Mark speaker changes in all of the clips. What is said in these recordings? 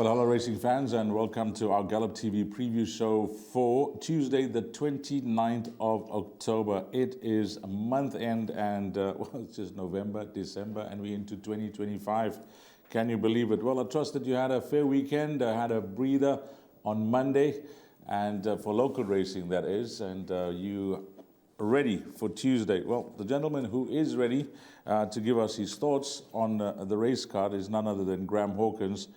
Speaker 1: Well, hello racing fans, and welcome to our Gallop TV preview show for Tuesday, the 29th of October. It is a month end, and well, it's just November, December, and we're into 2025. Can you believe it? Well, I trust that you had a fair weekend, had a breather on Monday, and for local racing, that is, and you are ready for Tuesday. Well, the gentleman who is ready to give us his thoughts on the race card is none other than Graham Hawkins.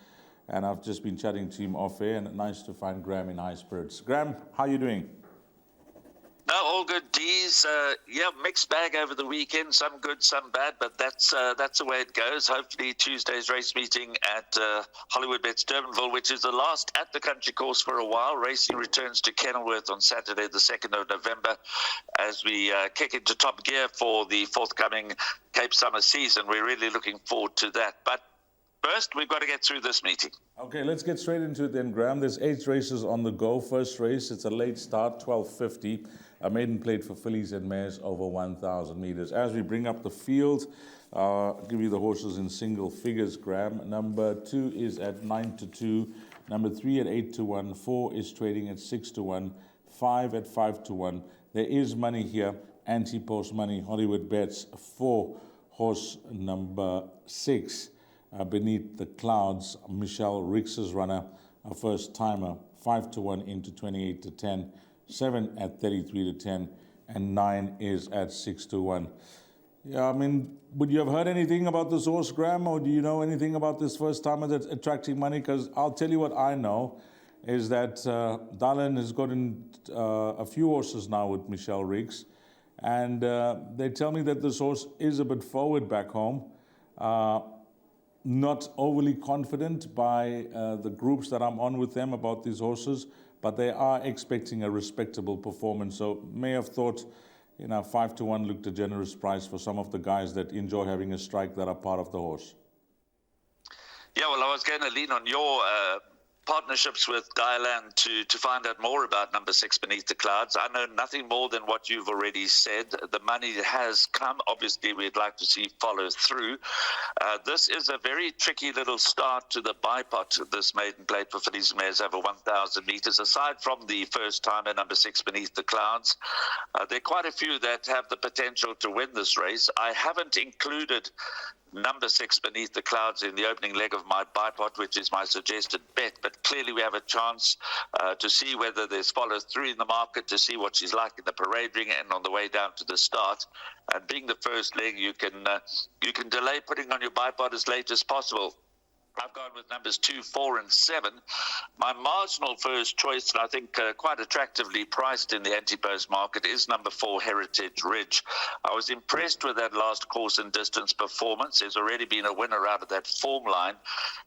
Speaker 1: And I've just been chatting to him off air, and nice to find Graham in high spirits. Graham, how are you doing?
Speaker 2: No, all good, Dees. Yeah, mixed bag over the weekend. Some good, some bad, but that's the way it goes. Hopefully Tuesday's race meeting at Hollywoodbets Durbanville, which is the last at the country course for a while. Racing returns to Kenilworth on Saturday, the 2nd of November, as we kick into top gear for the forthcoming Cape Summer season. We're really looking forward to that. But first, we've got to get through this meeting.
Speaker 1: Okay, let's get straight into it then, Graham. There's 8 races on the go. First race, it's a late start, 12:50. A maiden plate for fillies and mares over 1,000 meters. As we bring up the field, I'll give you the horses in single figures, Graham. Number 2 is at 9-2. Number 3 at 8-1. 4 is trading at 6-1. 5 at 5-1. There is money here, anti-post money. Hollywoodbets for horse number 6. Beneath the Clouds, Michelle Rix's runner, a first timer, 5-1 into 28-10, 7 at 33-10, and 9 is at 6-1. Yeah, I mean, would you have heard anything about this horse, Graham, or do you know anything about this first timer that's attracting money? Because I'll tell you what I know is that Darlin has gotten a few horses now with Michelle Rix, and they tell me that this horse is a bit forward back home. Not overly confident by the groups that I'm on with them about these horses, but they are expecting a respectable performance. So may have thought, 5-1 looked a generous price for some of the guys that enjoy having a strike that are part of the horse.
Speaker 2: Yeah, well, I was going to lean on your partnerships with Guyland to find out more about number 6 Beneath the Clouds. I know nothing more than what you've already said. The money has come. Obviously, we'd like to see follow through. This is a very tricky little start to the bipot, this maiden plate for fillies and mares over 1,000 meters. Aside from the first timer, number 6 Beneath the Clouds, there are quite a few that have the potential to win this race. I haven't included number 6 Beneath the Clouds in the opening leg of my bipot, which is my suggested bet, but clearly we have a chance to see whether there's follow through in the market, to see what she's like in the parade ring and on the way down to the start. And being the first leg, you can delay putting on your bipot as late as possible. I've gone with numbers 2, 4, and 7. My marginal first choice, and I think quite attractively priced in the anti-post market, is number 4, Heritage Ridge. I was impressed with that last course and distance performance. There's already been a winner out of that form line.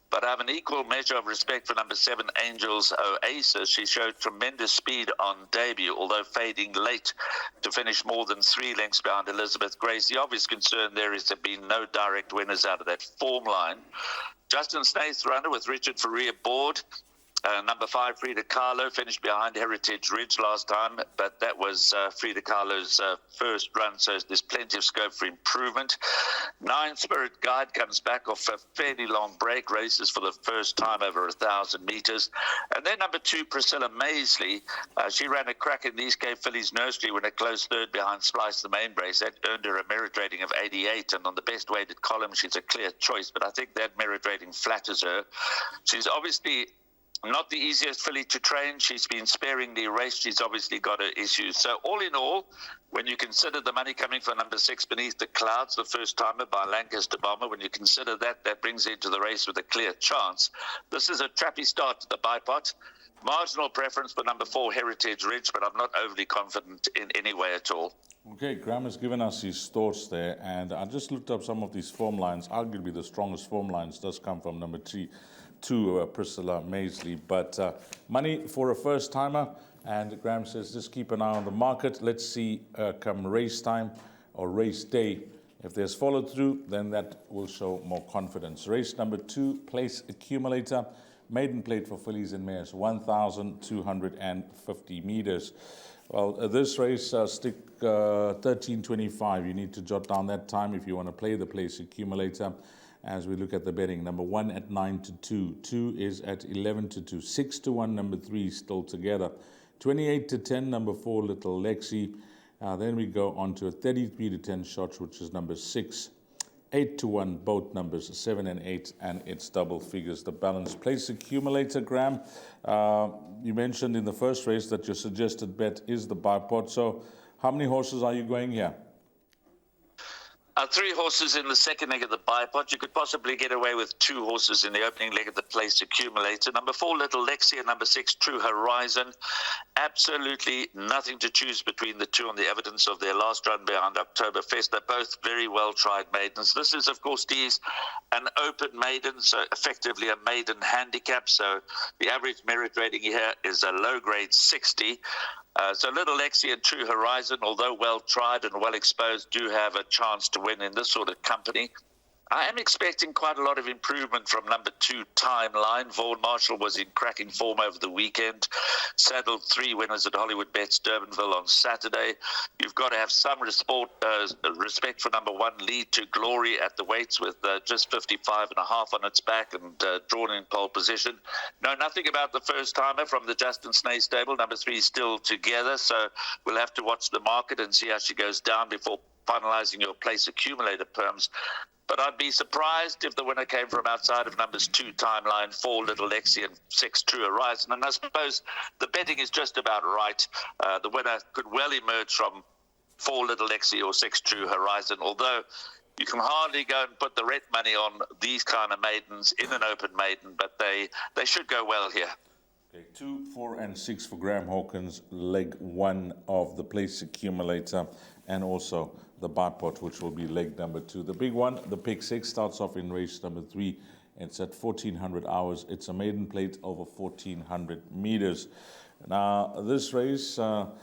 Speaker 2: But I have an equal measure of respect for number 7, Angels Oasis. She showed tremendous speed on debut, although fading late to finish more than 3 lengths behind Elizabeth Grace. The obvious concern there is there have been no direct winners out of that form line. Justin Snaith's runner with Richard Faria aboard. Number 5, Frida Kahlo, finished behind Heritage Ridge last time, but that was Frida Kahlo's first run, so there's plenty of scope for improvement. 9, Spirit Guide comes back off a fairly long break, races for the first time over 1,000 meters. And then number 2, Priscilla Maisley, she ran a crack in the East Cape Fillies Nursery when it closed third behind Splice the Main Brace. That earned her a merit rating of 88, and on the best weighted column, she's a clear choice, but I think that merit rating flatters her. She's obviously not the easiest filly to train. She's been sparingly raced. She's obviously got her issues. So all in all, when you consider the money coming for number 6 Beneath the Clouds, the first timer by Lancaster Bomber, when you consider that, that brings her into the race with a clear chance. This is a trappy start to the bipot. Marginal preference for number 4 Heritage Ridge, but I'm not overly confident in any way at all.
Speaker 1: Okay, Graham has given us his thoughts there, and I just looked up some of these form lines. Arguably the strongest form lines does come from number 2, Priscilla Maisley, but money for a first timer, and Graham says just keep an eye on the market. Let's see come race time or race day, if there's follow through, then that will show more confidence. Race number 2, Place Accumulator, maiden plate for fillies and mares, 1,250 meters. Well, this race, stick 13:25. You need to jot down that time if you want to play the Place Accumulator. as we look at the betting. Number 1 at 9-2. 2 is at 11-2. 6-1, number 3 still together. 28-10, number 4, Little Lexi. Then we go on to a 33-10 shot, which is number 6. 8-1, both numbers, 7 and 8, and it's double figures. The balance place accumulator, Graham. You mentioned in the first race that your suggested bet is the bipod. So how many horses are you going here?
Speaker 2: 3 horses in the second leg of the bipod. You could possibly get away with 2 horses in the opening leg of the place accumulator. Number 4, Little Lexi, and number 6, True Horizon. Absolutely nothing to choose between the 2 on the evidence of their last run behind Oktoberfest. They're both very well-tried maidens. This is, of course, an open maiden, so effectively a maiden handicap. So the average merit rating here is a low-grade 60. So Little Lexi and True Horizon, although well-tried and well-exposed, do have a chance to win in this sort of company. I am expecting quite a lot of improvement from number 2, Timeline. Vaughan Marshall was in cracking form over the weekend. Saddled 3 winners at Hollywoodbets Durbanville on Saturday. You've got to have some respect for number 1, Lead to Glory at the weights with just 55.5 on its back and drawn in pole position. Know nothing about the first timer from the Justin Snay stable. Number 3 is still together, so we'll have to watch the market and see how she goes down before finalizing your place accumulator perms. But I'd be surprised if the winner came from outside of numbers 2, Timeline, 4, Little Lexi, and 6, True Horizon. And I suppose the betting is just about right. The winner could well emerge from 4, Little Lexi, or 6, True Horizon, although you can hardly go and put the red money on these kind of maidens in an open maiden, but they should go well here.
Speaker 1: Okay, 2, 4, and 6 for Graham Hawkins, leg 1 of the place accumulator, and also the bipod, which will be leg number 2. The big one, the pick 6, starts off in race number 3. It's at 1,400 hours. It's a maiden plate over 1,400 meters. Now, this race is going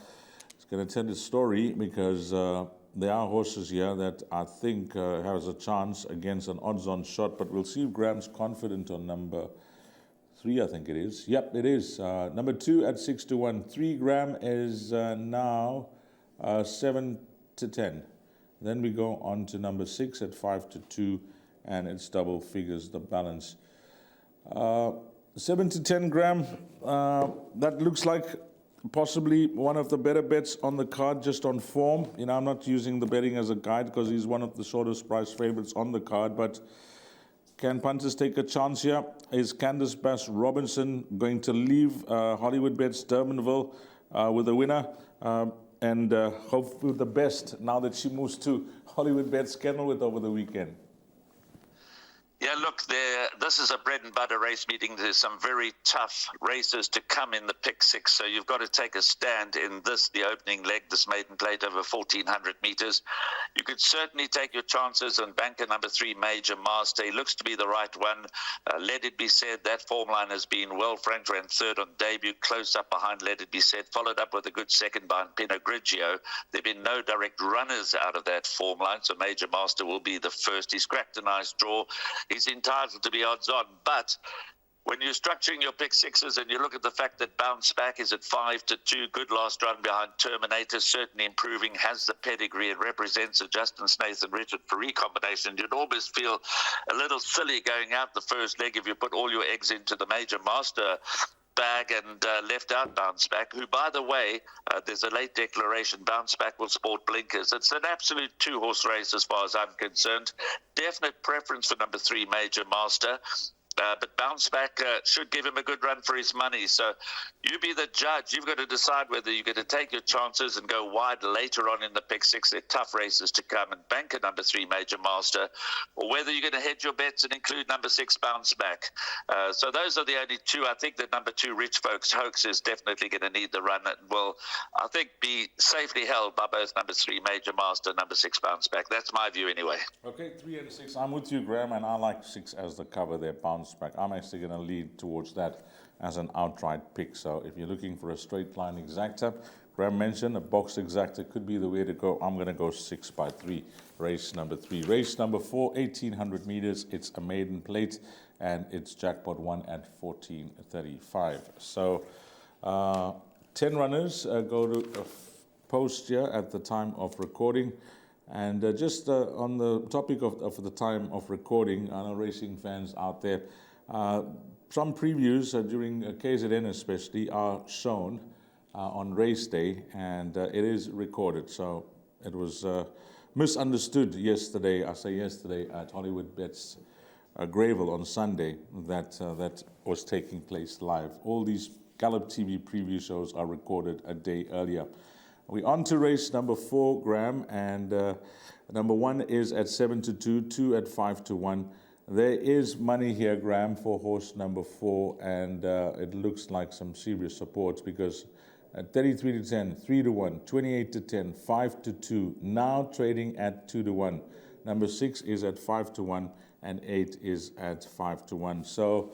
Speaker 1: to tell its story because there are horses here that I think has a chance against an odds-on shot, but we'll see if Graham's confident on number 3, I think it is. Yep, it is. Number 2 at 6-1. 3, Graham, is now 7-10. Then we go on to number 6 at 5-2, and it's double figures, the balance. 7-10, Graham. That looks like possibly one of the better bets on the card, just on form. You know, I'm not using the betting as a guide because he's one of the shortest price favorites on the card, but can punters take a chance here? Is Candice Bass Robinson going to leave Hollywoodbets Durbanville with a winner? And hope for the best now that she moves to Hollywoodbets Kenilworth over the weekend.
Speaker 2: Yeah, look, this is a bread and butter race meeting. There's some very tough races to come in the pick 6, so you've got to take a stand in this, the opening leg, this maiden plate over 1,400 meters. You could certainly take your chances and banker number 3, Major Master. He looks to be the right one. Let It Be Said, that form line has been well. Frank ran 3rd on debut, close up behind Let It Be Said, followed up with a good second by Pinot Grigio. There have been no direct runners out of that form line, so Major Master will be the first. He's cracked a nice draw. He's entitled to be odds on, but when you're structuring your pick 6s and you look at the fact that Bounce Back is at 5-2, good last run behind Terminator, certainly improving, has the pedigree and represents a Justin Snaith and Richard Ferree combination, you'd almost feel a little silly going out the first leg if you put all your eggs into the Major Master bag and left out Bounce Back, who, by the way, there's a late declaration, Bounce Back will sport blinkers. It's an absolute 2-horse race as far as I'm concerned. Definite preference for number 3, Major Master. But Bounce Back should give him a good run for his money. So you be the judge. You've got to decide whether you're going to take your chances and go wide later on in the pick 6. They're tough races to come and bank a number 3, Major Master, or whether you're going to hedge your bets and include number 6, Bounce Back. So those are the only 2. I think that number 2, Rich Folks Hoax, is definitely going to need the run and will, I think, be safely held by both number 3, Major Master, and number 6, Bounce Back. That's my view anyway.
Speaker 1: Okay, 3 and 6. I'm with you, Graham, and I like 6 as the cover there, Bounce Back. I'm actually going to lead towards that as an outright pick. So if you're looking for a straight line exacta, Graham mentioned a box exacta could be the way to go. I'm going to go 6x3, race number 3. Race number 4, 1,800 meters. It's a maiden plate, and it's jackpot 1 at 14.35. So 10 runners go to post here at the time of recording. And just on the topic of the time of recording, I know racing fans out there, some previews during KZN especially are shown on race day, and it is recorded. So it was misunderstood yesterday, I say yesterday, at Hollywoodbets Greyville on Sunday, that was taking place live. All these Gallop TV preview shows are recorded a day earlier. We're on to race number 4, Graham, and number 1 is at 7-2, 2 at 5-1. There is money here, Graham, for horse number 4, and it looks like some serious support, because at 33-10, 3-1, 28-10, 5-2, now trading at 2-1. Number 6 is at 5-1, and 8 is at 5-1. So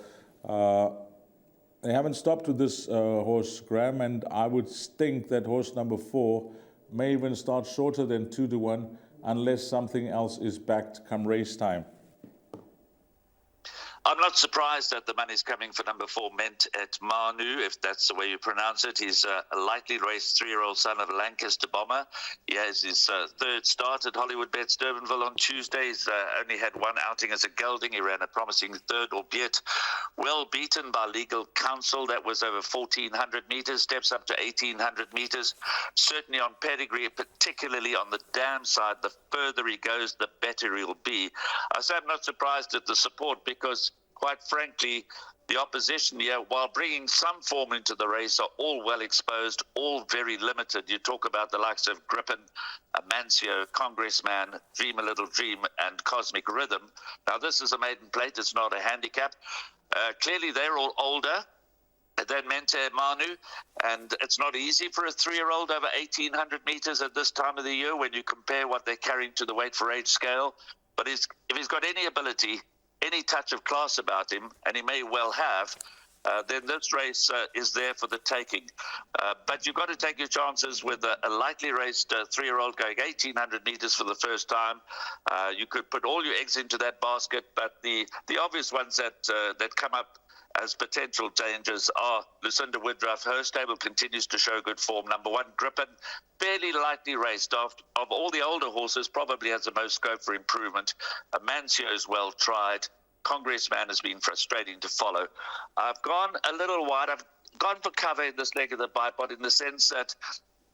Speaker 1: they haven't stopped with this horse, Graham, and I would think that horse number 4 may even start shorter than 2-1 unless something else is backed come race time.
Speaker 2: I'm not surprised that the money's coming for number 4, Meant at Manu, if that's the way you pronounce it. He's a lightly raced 3-year-old son of a Lancaster bomber. He has his third start at Hollywoodbets Durbanville on Tuesday. He's only had one outing as a gelding. He ran a promising third, albeit well beaten by legal counsel. That was over 1,400 meters, steps up to 1,800 meters. Certainly on pedigree, particularly on the dam side, the further he goes, the better he'll be. I say I'm not surprised at the support, because quite frankly, the opposition here, while bringing some form into the race, are all well exposed, all very limited. You talk about the likes of Griffin, Amancio, Congressman, Dream a Little Dream, and Cosmic Rhythm. Now, this is a maiden plate. It's not a handicap. Clearly, they're all older than Mente Manu, and it's not easy for a 3-year-old over 1,800 meters at this time of the year when you compare what they're carrying to the weight for age scale. But if he's got any ability, any touch of class about him, and he may well have, then this race is there for the taking. But you've got to take your chances with a lightly raced 3-year-old going 1,800 meters for the first time. You could put all your eggs into that basket, but the obvious ones that come up as potential dangers are Lucinda Woodruff. Her stable continues to show good form. Number 1, Griffin, fairly lightly raced. Of all the older horses, probably has the most scope for improvement. Amancio is well tried. Congressman has been frustrating to follow. I've gone a little wide. I've gone for cover in this leg of the bipod, in the sense that,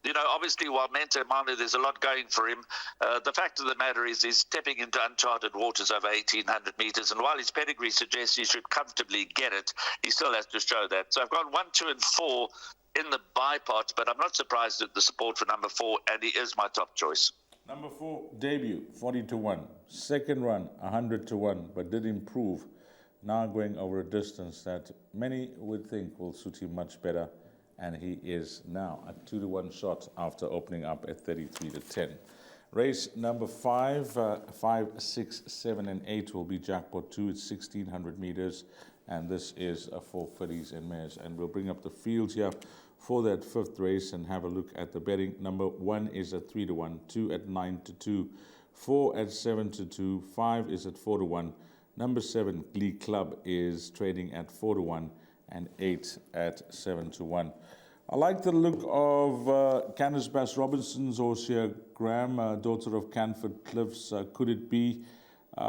Speaker 2: you know, obviously while Mente Manu, there's a lot going for him. The fact of the matter is he's stepping into uncharted waters over 1,800 meters, and while his pedigree suggests he should comfortably get it, he still has to show that. So I've got 1, 2, and 4 in the bipod, but I'm not surprised at the support for number 4, and he is my top choice.
Speaker 1: Number 4, debut, 40-1. Second run, 100-1, but did improve. Now going over a distance that many would think will suit him much better, and he is now a 2-1 shot after opening up at 33-10. Race number 5, 5, 6, 7, and 8 will be jackpot 2. It's 1,600 meters, and this is for fillies and mares. And we'll bring up the field here for that 5th race and have a look at the betting. Number 1 is at 3-1, 2 at 9-2, 4 at 7-2, 5 is at 4-1. Number 7, Glee Club, is trading at 4-1, and 8 at 7-1. I like the look of Candice Bass Robinson's horse here, Graham, daughter of Canford Cliffs. Could it be?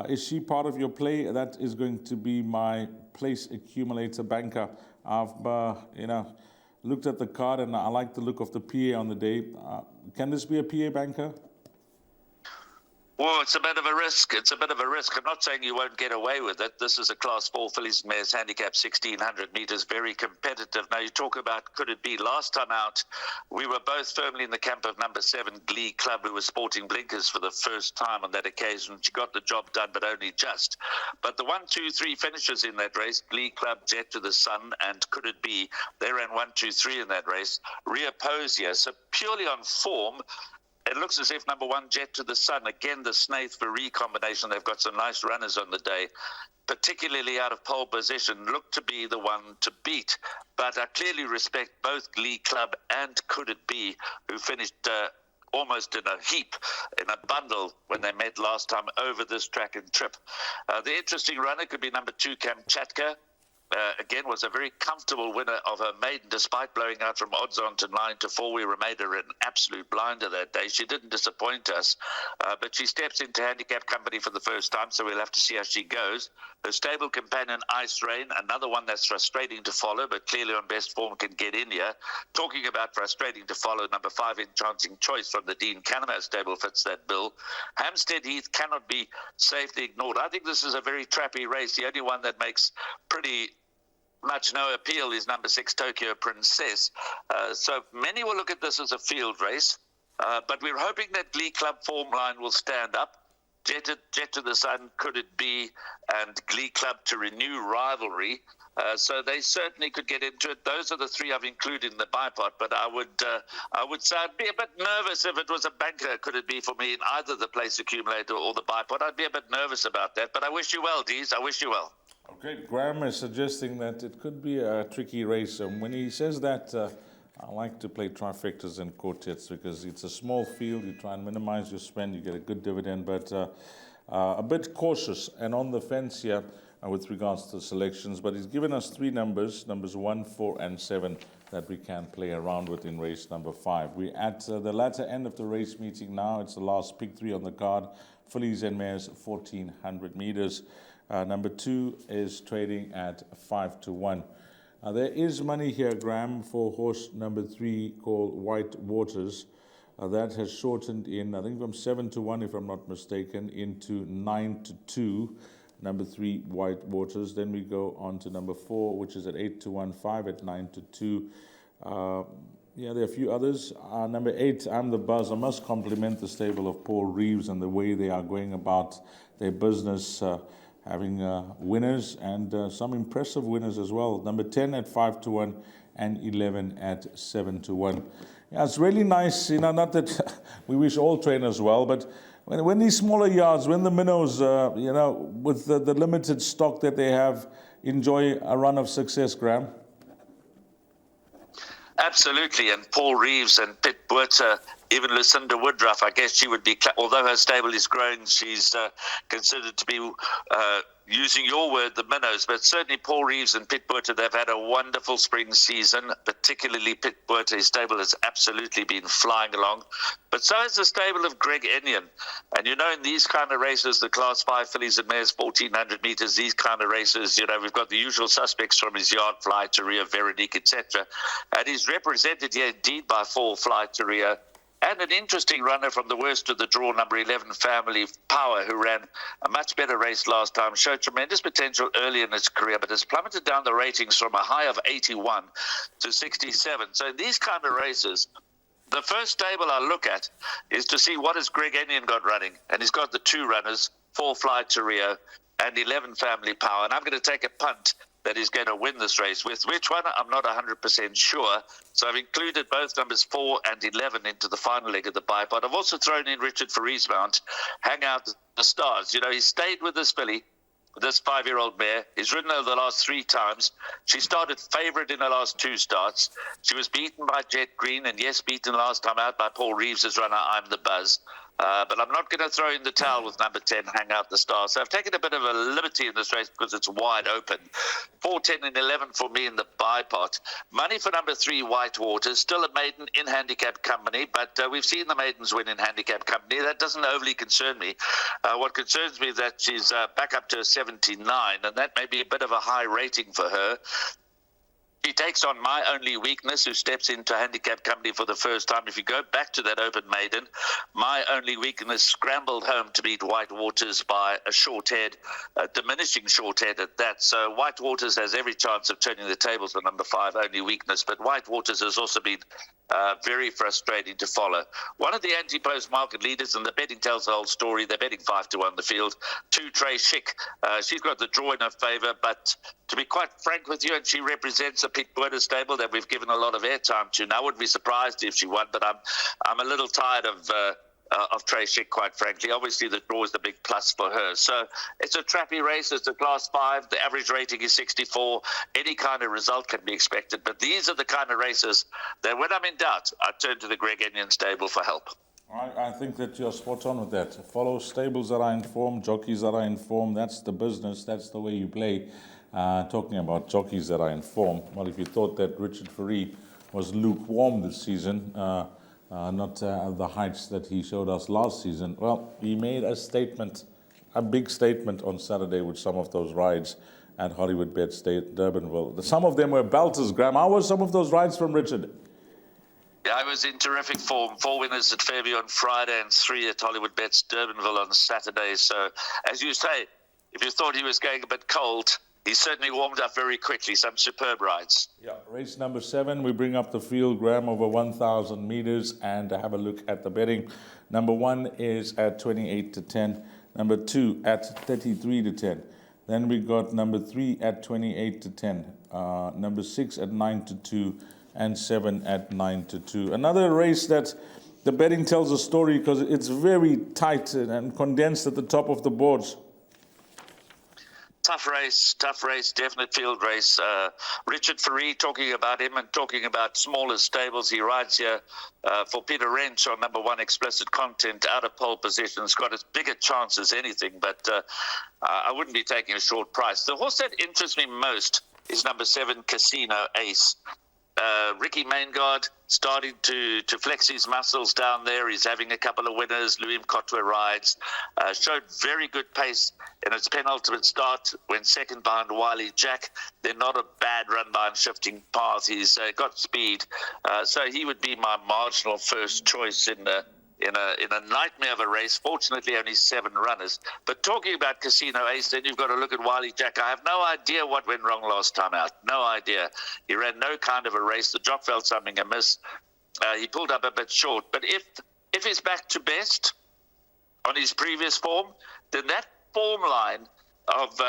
Speaker 1: Is she part of your play? That is going to be my place accumulator banker. I've, looked at the card, and I like the look of the PA on the day. Can this be a PA banker?
Speaker 2: Well, it's a bit of a risk. I'm not saying you won't get away with it. This is a Class 4 fillies and mares handicap, 1,600 meters, very competitive. Now, you talk about could it be? Last time out, we were both firmly in the camp of number 7, Glee Club, who was sporting blinkers for the first time on that occasion. She got the job done, but only just. But the 1, 2, 3 finishes in that race, Glee Club, Jet to the Sun, and Could It Be? They ran 1, 2, 3 in that race. Reoposia, so purely on form, it looks as if number 1, Jet to the Sun, again, the Snaith-Marie combination, they've got some nice runners on the day, particularly out of pole position, look to be the one to beat. But I clearly respect both Glee Club and Could It Be, who finished almost in a heap, in a bundle, when they met last time over this track and trip. The interesting runner could be number 2, Kamchatka. again, was a very comfortable winner of her maiden, despite blowing out from odds on to 9-4. We made her an absolute blinder that day. She didn't disappoint us, but she steps into handicap company for the first time, so we'll have to see how she goes. Her stable companion, Ice Rain, another one that's frustrating to follow, but clearly on best form can get in here. Talking about frustrating to follow, number 5, Enchanting Choice from the Dean Canamel stable fits that bill. Hampstead Heath cannot be safely ignored. I think this is a very trappy race. The only one that makes pretty much no appeal is number 6, Tokyo Princess. So many will look at this as a field race, but we're hoping that Glee Club form line will stand up. Jet to the Sun, Could It Be, and Glee Club to renew rivalry. So they certainly could get into it. Those are the 3 I've included in the bipod, but I would say I'd be a bit nervous if it was a banker. Could it be for me in either the place accumulator or the bipod? I'd be a bit nervous about that, but I wish you well, Dees. I wish you well.
Speaker 1: Okay, Graham is suggesting that it could be a tricky race. And when he says that, I like to play trifectas and quartets because it's a small field. You try and minimize your spend, you get a good dividend, but a bit cautious and on the fence here with regards to selections. But he's given us 3 numbers 1, 4, and 7 that we can play around with in race number 5. We're at the latter end of the race meeting now. It's the last pick 3 on the card. Fillies and mares, 1,400 meters. Number 2 is trading at 5-1. There is money here, Graham, for horse number 3 called White Waters. That has shortened in, I think from 7-1, if I'm not mistaken, into 9-2. Number 3, White Waters. Then we go on to number 4, which is at 8-1, 5 at 9-2. There are a few others. Number 8, I'm the Buzz. I must compliment the stable of Paul Reeves and the way they are going about their business, having winners and some impressive winners as well. Number 10 at 5-1 and 11 at 7-1. Yeah, it's really nice, not that we wish all trainers well, but when these smaller yards, when the minnows, with the limited stock that they have, enjoy a run of success, Graham.
Speaker 2: Absolutely, and Paul Reeves and Pitt Buerta, even Lucinda Woodruff, I guess she would be, although her stable is growing, she's considered to be, using your word, the minnows, but certainly Paul Reeves and Pitt Buerta, they've had a wonderful spring season, particularly Pitt Buerta. His stable has absolutely been flying along, but so is the stable of Greg Enion. And in these kind of races, the Class 5 fillies and mares, 1,400 meters, these kind of races, we've got the usual suspects from his yard, Fly to Rio, Veronique, etc. And he's represented here indeed by 4, Fly to Rio, and an interesting runner from the worst of the draw, number 11, Family Power, who ran a much better race last time, showed tremendous potential early in its career, but has plummeted down the ratings from a high of 81 to 67. So in these kind of races, the first stable I look at is to see what has Greg Enion got running. And he's got the 2 runners, 4, Fly to Rio, and 11, Family Power. And I'm going to take a punt that is going to win this race. With which one, I'm not 100% sure. So I've included both numbers 4 and 11 into the final leg of the bipod. I've also thrown in Richard Fariesmount, Hang Out the Stars. He stayed with this filly, this 5-year-old mare. He's ridden her the last 3 times. She started favourite in her last 2 starts. She was beaten by Jet Green, and yes, beaten last time out by Paul Reeves' runner, I'm the Buzz. But I'm not going to throw in the towel with number 10, Hang Out the Stars. So I've taken a bit of a liberty in this race because it's wide open. 4, 10, and 11 for me in the bipod. Money for number 3, White Waters. Still a maiden in handicap company, but we've seen the maidens win in handicap company. That doesn't overly concern me. What concerns me is that she's back up to a 79, and that may be a bit of a high rating for her. She takes on My Only Weakness, who steps into handicap company for the first time. If you go back to that open maiden, My Only Weakness scrambled home to beat White Waters by a short head, a diminishing short head at that. So White Waters has every chance of turning the tables for number 5, Only Weakness. But White Waters has also been very frustrating to follow. One of the anti-post market leaders, and the betting tells the whole story. They're betting 5-1 the field. 2, Trey Schick. She's got the draw in her favour, but to be quite frank with you, and she represents a Pitt Buerta stable that we've given a lot of airtime to. Now, I wouldn't be surprised if she won, but I'm a little tired of Trey Schick, quite frankly. Obviously, the draw is the big plus for her. So it's a trappy race. It's a Class 5. The average rating is 64. Any kind of result can be expected. But these are the kind of races that, when I'm in doubt, I turn to the Greg Enion stable for help.
Speaker 1: I think that you're spot on with that. Follow stables that are informed, jockeys that are informed. That's the business. That's the way you play. Talking about jockeys that are in form, well, if you thought that Richard Fourie was lukewarm this season, not the heights that he showed us last season, well, he made a statement, a big statement on Saturday with some of those rides at Hollywoodbets Durbanville. Some of them were belters, Graham. How were some of those rides from Richard?
Speaker 2: Yeah, I was in terrific form. 4 winners at Fairview on Friday and 3 at Hollywoodbets Durbanville on Saturday. So, as you say, if you thought he was going a bit cold, he certainly warmed up very quickly. Some superb rides.
Speaker 1: Yeah, race number 7, we bring up the field, Graham, over 1,000 meters, and have a look at the betting. Number 1 is at 28 to 10. Number 2 at 33 to 10. Then we got number 3 at 28 to 10. Number 6 at 9 to 2. And 7 at 9 to 2. Another race that the betting tells a story because it's very tight and condensed at the top of the boards.
Speaker 2: Tough race, definite field race. Richard Fourie, talking about him and talking about smaller stables. He rides here for Peter Wrench on number 1 explicit content, out of pole position. It's got as big a chance as anything, but I wouldn't be taking a short price. The horse that interests me most is number 7, Casino Ace. Ricky Maingard starting to flex his muscles down there. He's having a couple of winners. Louis Mkotwe rides. Showed very good pace in its penultimate start when second behind Wiley Jack. They're not a bad run by him, shifting path. He's got speed. So he would be my marginal first choice in a nightmare of a race. Fortunately, only 7 runners. But talking about Casino Ace, then you've got to look at Wiley Jack. I have no idea what went wrong last time out. No idea. He ran no kind of a race. The jock felt something amiss. He pulled up a bit short. But if he's back to best on his previous form, then that form line of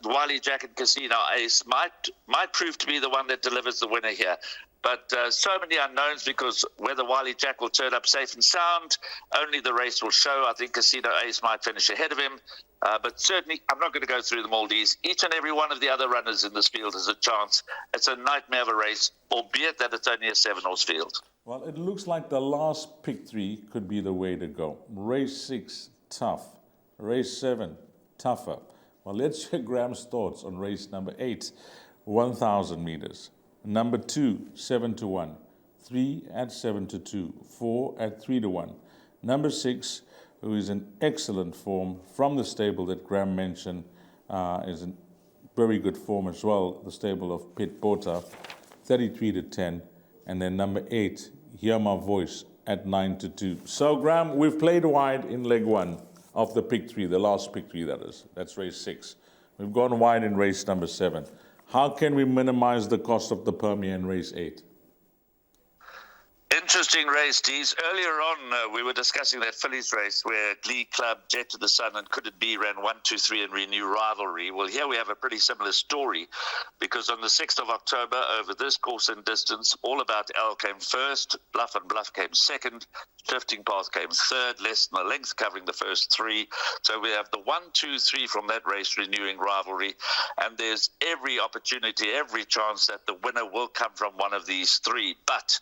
Speaker 2: Wiley Jack and Casino Ace might prove to be the one that delivers the winner here. But so many unknowns, because whether Wiley Jack will turn up safe and sound, only the race will show. I think Casino Ace might finish ahead of him. But certainly, I'm not going to go through them all, these. Each and every one of the other runners in this field has a chance. It's a nightmare of a race, albeit that it's only a 7-horse field.
Speaker 1: Well, it looks like the last pick 3 could be the way to go. Race 6, tough. Race 7, tougher. Well, let's check Graham's thoughts on race number 8, 1,000 meters. Number 2, 7 to 1. 3 at 7 to 2. 4 at 3 to 1. Number 6, who is in excellent form from the stable that Graham mentioned, is in very good form as well. The stable of Pit Bota, 33 to 10. And then number 8, Hear My Voice at 9 to 2. So, Graham, we've played wide in leg 1 of the pick 3, the last pick 3, that is. That's race 6. We've gone wide in race number 7. How can we minimize the cost of the Premier in race 8?
Speaker 2: Interesting race, Dees. Earlier on, we were discussing that Phillies race where Glee Club, Jet to the Sun, and Could It Be ran 1, 2, 3 and Renew Rivalry. Well, here we have a pretty similar story, because on the 6th of October, over this course and distance, All About L came first, Bluff and Bluff came second, Shifting Path came third, less than a length covering the first 3. So we have the 1, 2, 3 from that race, Renewing Rivalry, and there's every opportunity, every chance that the winner will come from one of these 3. But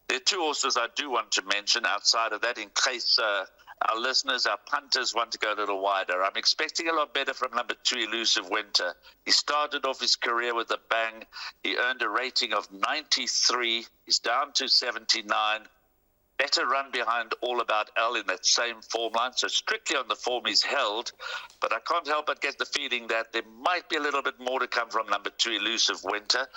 Speaker 2: there are 2 horses I do want to mention outside of that, in case our listeners, our punters, want to go a little wider. I'm expecting a lot better from number 2, Elusive Winter. He started off his career with a bang. He earned a rating of 93. He's down to 79. Better run behind All About L in that same form line. So strictly on the form he's held. But I can't help but get the feeling that there might be a little bit more to come from number 2, Elusive Winter.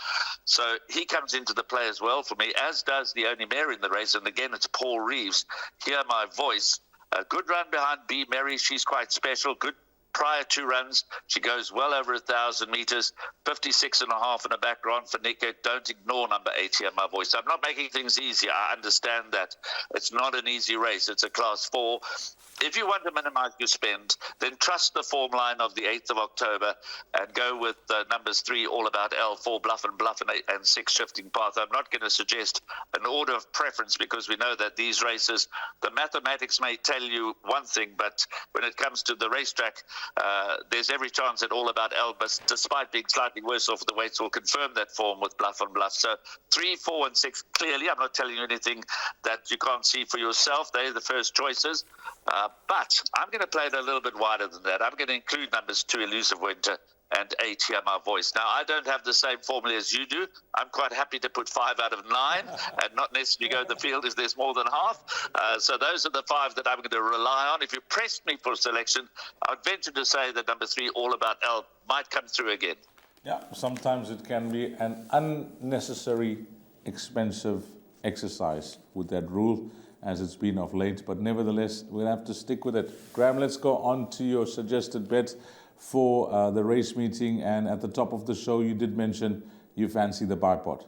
Speaker 2: So he comes into the play as well for me, as does the only mare in the race. And again, it's Paul Reeves. Hear My Voice. A good run behind Be Merry. She's quite special. Good prior 2 runs. She goes well over 1,000 meters, 56.5 in a back run for Nico. Don't ignore number 8, Hear My Voice. I'm not making things easy. I understand that. It's not an easy race. It's a class 4. If you want to minimize your spend, then trust the form line of the 8th of October and go with numbers 3, All About L, 4, Bluff and 6, Shifting Path. I'm not going to suggest an order of preference, because we know that these races, the mathematics may tell you one thing, but when it comes to the racetrack, there's every chance that All About L, despite being slightly worse off, the weights will confirm that form with Bluff and Bluff. So 3, 4 and 6, clearly, I'm not telling you anything that you can't see for yourself. They're the first choices. But I'm going to play it a little bit wider than that. I'm going to include numbers 2, Elusive Winter, and 8 hear my voice. Now, I don't have the same formula as you do. I'm quite happy to put 5 out of 9 and not necessarily go the field if there's more than half. So those are the 5 that I'm going to rely on. If you pressed me for selection, I'd venture to say that number 3, All About L, might come through again.
Speaker 1: Yeah, sometimes it can be an unnecessary, expensive exercise with that rule, as it's been of late, but nevertheless, we'll have to stick with it. Graham, let's go on to your suggested bet for the race meeting, and at the top of the show, you did mention you fancy the bipod.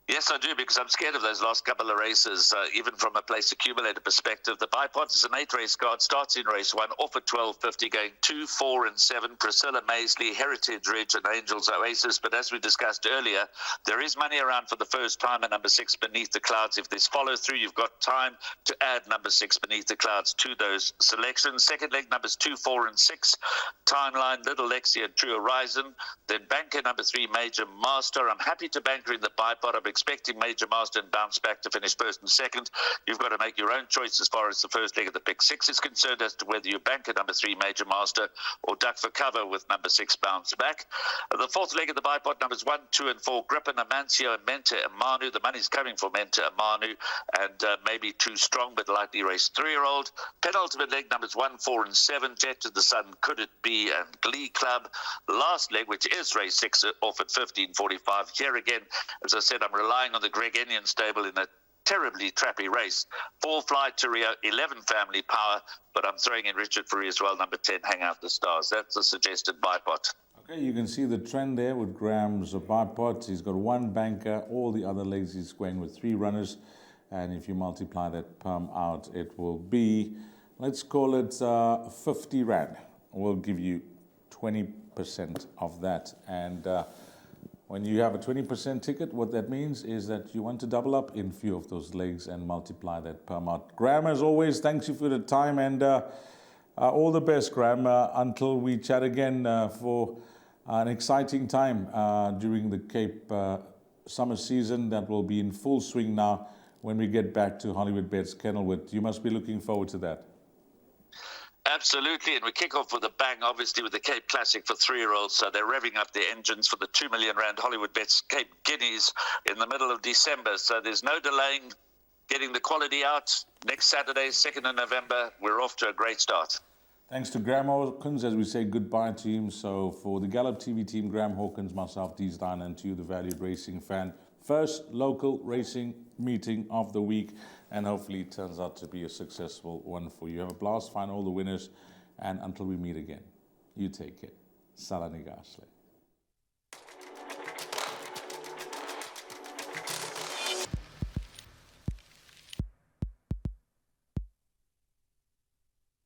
Speaker 2: Yes, I do, because I'm scared of those last couple of races, even from a place accumulator perspective. The bipod is an 8-race card, starts in race 1, off at 12.50, going 2, 4, and 7. Priscilla Maisley, Heritage Ridge, and Angels Oasis. But as we discussed earlier, there is money around for the first time at number 6, Beneath the Clouds. If there's follow through, you've got time to add number 6, Beneath the Clouds, to those selections. Second leg, numbers 2, 4, and 6. Timeline, Little Lexi and True Horizon. Then banker number 3, Major Master. I'm happy to banker in the bipod. I'm expecting Major Master and Bounce Back to finish first and second. You've got to make your own choice as far as the first leg of the pick 6 is concerned as to whether you bank at number 3, Major Master, or duck for cover with number 6, Bounce Back. The fourth leg of the bipod, numbers 1, 2, and 4, Grippin, Amancio, and Menta Amanu. The money's coming for Menta Amanu, and maybe Too Strong, but likely race 3-year-old. Penultimate leg, numbers 1, 4, and 7, Jet to the Sun, Could It Be, and Glee Club. The last leg, which is race 6, off at 15.45. Here again, as I said, I'm relying on the Greg Enion stable in a terribly trappy race. 4 Fly to Rio, 11 Family Power, but I'm throwing in Richard Fourie as well, number 10, Hang Out the Stars. That's the suggested bipod.
Speaker 1: Okay, you can see the trend there with Graham's bipod. He's got 1 banker, all the other legs he's going with 3 runners, and if you multiply that perm out, it will be, let's call it 50 Rand. We'll give you 20% of that, and when you have a 20% ticket, what that means is that you want to double up in a few of those legs and multiply that per month. Graham, as always, thanks you for the time, and all the best, Graham, until we chat again for an exciting time during the Cape summer season that will be in full swing now when we get back to Hollywoodbets Kenilworth. You must be looking forward to that.
Speaker 2: Absolutely, and we kick off with a bang, obviously, with the Cape Classic for 3-year-olds. So they're revving up their engines for the 2 million Rand Hollywoodbets Cape Guineas in the middle of December. So there's no delaying getting the quality out. Next Saturday, 2nd of November, we're off to a great start.
Speaker 1: Thanks to Graham Hawkins as we say goodbye to him. So for the Gallop TV team, Graham Hawkins, myself, Dee Stein, and to you, the valued racing fan, first local racing meeting of the week, and hopefully it turns out to be a successful one for you. Have a blast, find all the winners, and until we meet again, you take care. Salanigashle.